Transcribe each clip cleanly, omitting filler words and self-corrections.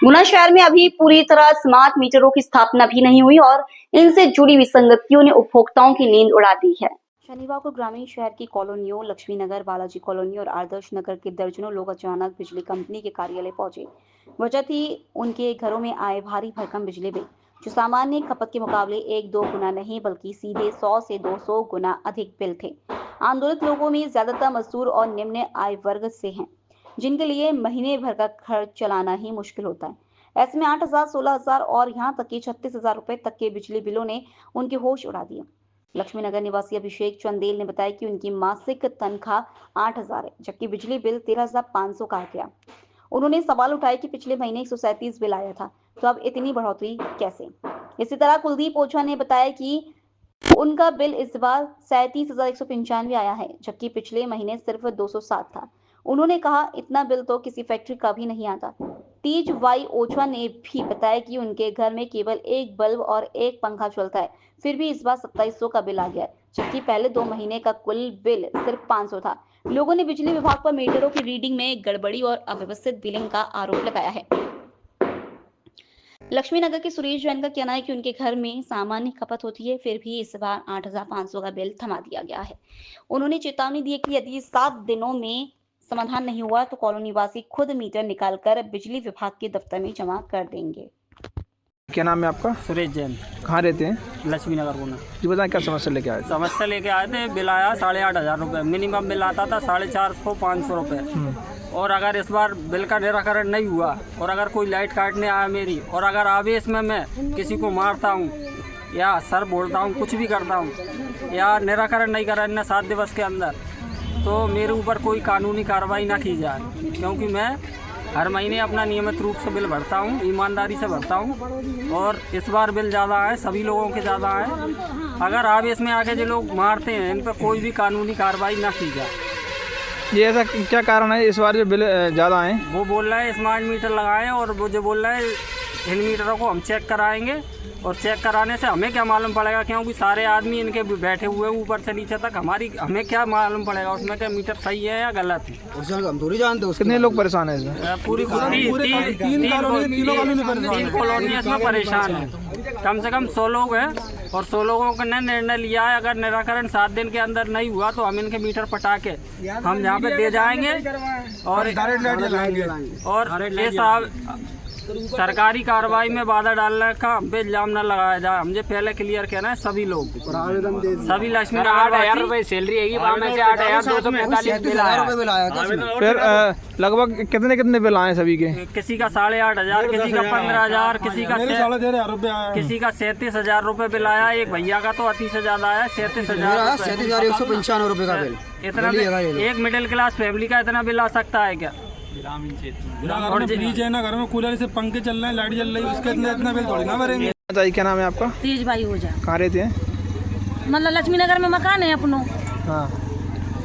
गुना शहर में अभी पूरी तरह स्मार्ट मीटरों की स्थापना भी नहीं हुई और इनसे जुड़ी विसंगतियों ने उपभोक्ताओं की नींद उड़ा दी है। शनिवार को ग्रामीण शहर की कॉलोनियों लक्ष्मी नगर, बालाजी कॉलोनी और आदर्श नगर के दर्जनों लोग अचानक बिजली कंपनी के कार्यालय पहुंचे। वजह थी उनके घरों में आए भारी भरकम बिजली बिल, जो सामान्य खपत के मुकाबले 1-2 गुना नहीं बल्कि सीधे 100 से 200 गुना अधिक बिल थे। आंदोलित लोगों में ज्यादातर मजदूर और निम्न आय वर्ग से हैं, जिनके लिए महीने भर का खर्च चलाना ही मुश्किल होता है। ऐसे में 8,000, 16,000 और यहाँ तक कि 36,000 रुपए तक के बिजली बिलों ने उनके होश उड़ा दिए। लक्ष्मीनगर निवासी अभिषेक चंदेल ने बताया कि उनकी मासिक तनख्वाह 8,000 है, जबकि बिजली बिल 13,500 का आ गया। उन्होंने सवाल उठाया कि पिछले महीने 137 बिल आया था, तो अब इतनी बढ़ोतरी कैसे? इसी तरह कुलदीप ओझा ने बताया कि उनका बिल इस बार 37,195 आया है, जबकि पिछले महीने सिर्फ 207 था। उन्होंने कहा, इतना बिल तो किसी फैक्ट्री का भी नहीं आता। तीज वाई ओझा ने भी बताया कि उनके घर में केवल एक बल्ब और एक पंखा चलता है, फिर भी इस बार 2700 का बिल आ गया है, जबकि पहले 2 महीने का कुल बिल सिर्फ 500 था। लोगों ने बिजली विभाग पर मीटरों की रीडिंग में गड़बड़ी और अव्यवस्थित बिलिंग का आरोप लगाया है। लक्ष्मीनगर के सुरेश जैन का कहना है कि उनके घर में सामान्य खपत होती है, फिर भी इस बार 8,500 का बिल थमा दिया गया है। उन्होंने चेतावनी दी कि यदि 7 दिनों में समाधान नहीं हुआ तो कॉलोनी वासी खुद मीटर निकालकर बिजली विभाग के दफ्तर में जमा कर देंगे। क्या नाम है आपका? सुरेश जैन, कहाँ रहते हैं? लक्ष्मी नगर गुना। जी बताएं, क्या समस्या लेके आए थे? समस्या लेके आए थे, बिल आया 8,500 रुपये, मिनिमम बिल आता था 450-500 रुपये। और अगर इस बार बिल का निराकरण नहीं हुआ और अगर कोई लाइट काटने आया मेरी और अगर आवेश में मैं किसी को मारता हूँ या सर बोलता हूँ, कुछ भी करता हूँ या निराकरण नहीं करा इन 7 दिवस के अंदर, तो मेरे ऊपर कोई कानूनी कार्रवाई ना की जाए, क्योंकि मैं हर महीने अपना नियमित रूप से बिल भरता हूँ, ईमानदारी से भरता हूँ। और इस बार बिल ज़्यादा आए, सभी लोगों के ज़्यादा आए। अगर आवेश में आके जो लोग मारते हैं, इन पर कोई भी कानूनी कार्रवाई ना की जाए। ये ऐसा क्या कारण है इस बार जो बिल ज़्यादा आए? वो बोल रहा है स्मार्ट मीटर लगाएं और वो जो बोल रहा है इन मीटरों को हम चेक कराएंगे, और चेक कराने से हमें क्या मालूम पड़ेगा, क्योंकि सारे आदमी इनके बैठे हुए ऊपर से नीचे तक, हमें क्या मालूम पड़ेगा उसमें क्या मीटर सही है या गलत है? हम थोड़ी जानते हैं। कितने लोग परेशान हैं इसमें? पूरी 3 कॉलोनी इसमें परेशान है। कम से कम 100 लोग हैं और 100 लोगों ने निर्णय लिया है, अगर निराकरण 7 दिन के अंदर नहीं हुआ तो हम इनके मीटर पटा के हम यहाँ पे दे जाएंगे और ये साहब सरकारी कार्रवाई में बाधा डालने का हम पे इल्जाम न लगाया जाए। हमसे पहले क्लियर कहना है सभी लोग, सभी लक्ष्मी 8,000 रुपये सैलरी है, 8,245 फिर लगभग कितने बिल आए सभी के? किसी का 8,500, किसी का 15,000, किसी का 37,000 रुपये बिल आया। एक भैया का तो अति से ज्यादा आया, 37,195 रुपये का बिल। इतना एक मिडिल क्लास फैमिली का इतना बिल आ सकता है क्या? और फ्रिज है ना घर में, कूलर से पंखे चल रहे हैं, लाइट जल रही है, उसका इतना बिल थोड़ी ना भरेंगे। बताइए, क्या नाम है आपका? तीज भाई हो जाए। कहाँ रहते हैं? मतलब लक्ष्मी नगर में मकान है अपनो। हाँ।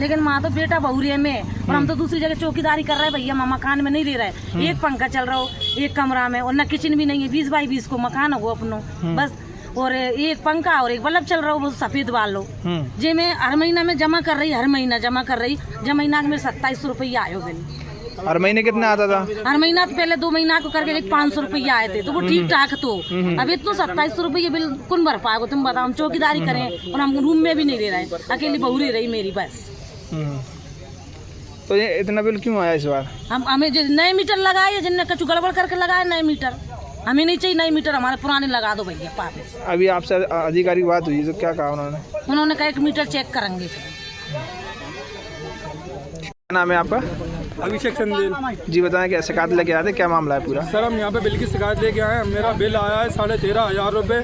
लेकिन माँ तो बेटा बहुरिया में और हम तो दूसरी जगह चौकीदारी कर रहे हैं भैया, माँ मकान में नहीं रह रहे। एक पंखा चल रहा हो एक कमरा में, और न किचन भी नहीं है। 20 बाई 20 को मकान है वो अपनो बस, और एक पंखा और एक बल्ब चल रहा हो, वो सफेद वालो जे मैं हर महीना में जमा कर रही, हर महीना जमा कर रही। जब महीना के मेरे 2700 रुपया आयो बिल। हर महीने कितना आता था? हर महीना तो पहले 2 महीना को करके 500 रुपया आए थे, तो वो ठीक ठाक। तो अब इतना 2700 रुपये बिल कौन भर पाएगा? तुम बताओ। हम चौकीदारी करें और हम रूम में भी नहीं रह रहे, अकेली बहू रही मेरी बस। तो ये इतना बिल क्यों आया इस बार? हमें जो नए मीटर लगाए, जिनने कछु गड़बड़ करके लगाए नए मीटर, हमें नहीं चाहिए नए मीटर, हमारे पुराने लगा दो भैया वापस। अभी आपसे अधिकारी की बात हुई तो क्या कहा उन्होंने? उन्होंने कहा 1 मीटर चेक करेंगे। क्या नाम है आपका? अभिषेक चंदेल। जी बताएं, क्या शिकायत लेके आए थे, क्या मामला है पूरा? सर, हम यहाँ पे बिल की शिकायत लेके आए हैं। मेरा बिल आया है 13,500 रुपये,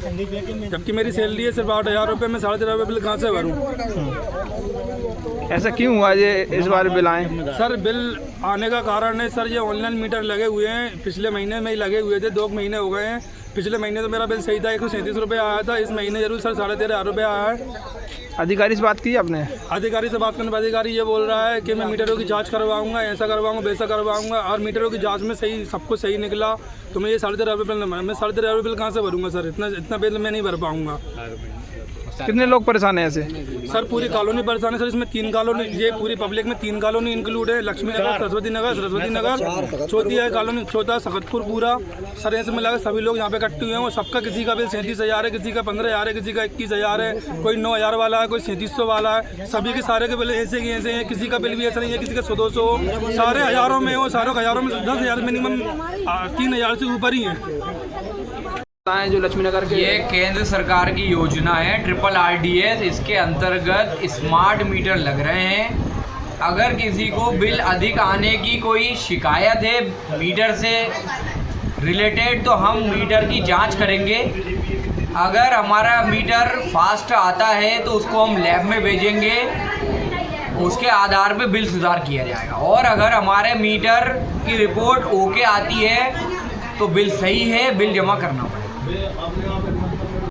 जबकि मेरी सैलरी है सिर्फ 8,000 रुपये। मैं 13,500 रुपये बिल कहाँ से भरूँ? ऐसा क्यों हुआ ये इस बार बिल आए? सर, बिल आने का कारण है सर, ये ऑनलाइन मीटर लगे हुए हैं। पिछले महीने में ही लगे हुए थे, 2 महीने हो गए हैं। पिछले महीने तो मेरा बिल सही था, 137 रुपये आया था। इस महीने जरूर सर 13,500 रुपये आया है। अधिकारी से बात की आपने? अधिकारी से बात करने पर अधिकारी ये बोल रहा है कि मैं मीटरों की जांच करवाऊंगा, ऐसा करवाऊंगा, वैसा करवाऊंगा, और मीटरों की जांच में सही सब कुछ सही निकला तो मैं ये 13,500 रुपये बिल, मैं 13,500 रुपये बिल कहाँ से भरूंगा सर? इतना बिल मैं नहीं भर पाऊंगा। कितने लोग परेशान हैं ऐसे? सर पूरी कॉलोनी परेशान है सर। इसमें 3 कॉलोनी, ये पूरी पब्लिक में 3 कॉलोनी इंक्लूड है। लक्ष्मी नगर, सरस्वती नगर, चौथी है कॉलोनी, चौथा सखतपुर पूरा। सर ऐसे मिला सभी लोग यहाँ पे इकट्ठे हुए हैं। वो सबका किसी का बिल 37,000 है, किसी का 15,000 है, किसी का 21,000 है, कोई 9,000 वाला है, कोई 3700 वाला है। सभी के सारे के बिल ऐसे ही ऐसे हैं। किसी का बिल भी ऐसा नहीं है, किसी का 100-200, सारे हज़ारों में हो। सारों हज़ारों में 10,000 मिनिमम 3,000 से ऊपर ही है। जो लक्ष्मी नगर के ये केंद्र सरकार की योजना है RRRDS। इसके अंतर्गत स्मार्ट मीटर लग रहे हैं। अगर किसी को बिल अधिक आने की कोई शिकायत है मीटर से रिलेटेड, तो हम मीटर की जांच करेंगे। अगर हमारा मीटर फास्ट आता है तो उसको हम लैब में भेजेंगे, उसके आधार पे बिल सुधार किया जाएगा। और अगर हमारे मीटर की रिपोर्ट ओके आती है तो बिल सही है, बिल जमा करना पड़ेगा।